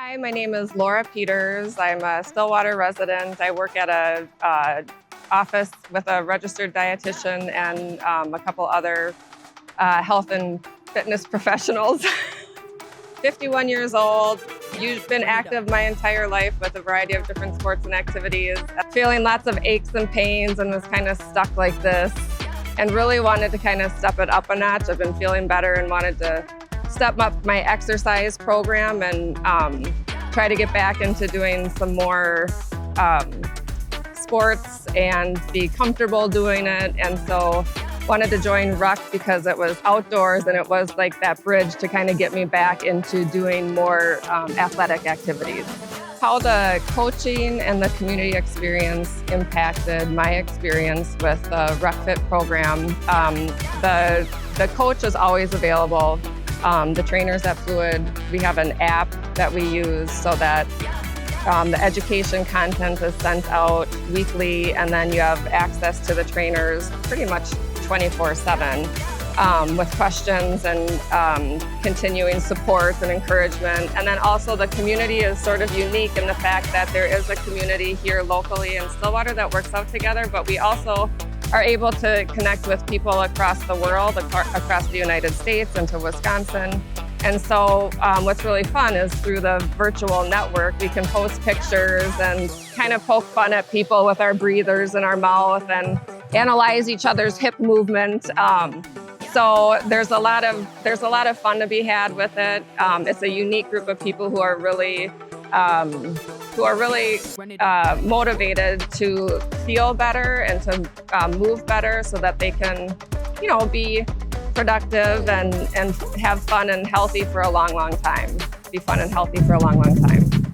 Hi, my name is Laura Peters. I'm a Stillwater resident. I work at a office with a registered dietitian and a couple other health and fitness professionals. 51 years old. You've been active my entire life with a variety of different sports and activities. Feeling lots of aches and pains and was kind of stuck like this and really wanted to kind of step it up a notch. I've been feeling better and wanted to step up my exercise program and try to get back into doing some more sports and be comfortable doing it. And so wanted to join Ruck because it was outdoors and it was like that bridge to kind of get me back into doing more athletic activities. How the coaching and the community experience impacted my experience with the Ruck Fit program. The coach is always available. The trainers at Fluid, we have an app that we use so that the education content is sent out weekly, and then you have access to the trainers pretty much 24/7 with questions and continuing support and encouragement. And then also the community is sort of unique in the fact that there is a community here locally in Stillwater that works out together, but we also are able to connect with people across the world, across the United States into Wisconsin. And so what's really fun is through the virtual network, we can post pictures and kind of poke fun at people with our breathers in our mouth and analyze each other's hip movement. So there's a lot of fun to be had with it. It's a unique group of people who are really motivated to feel better and to move better so that they can, be productive and have fun and healthy for a long, long time. Be fun and healthy for a long, long time.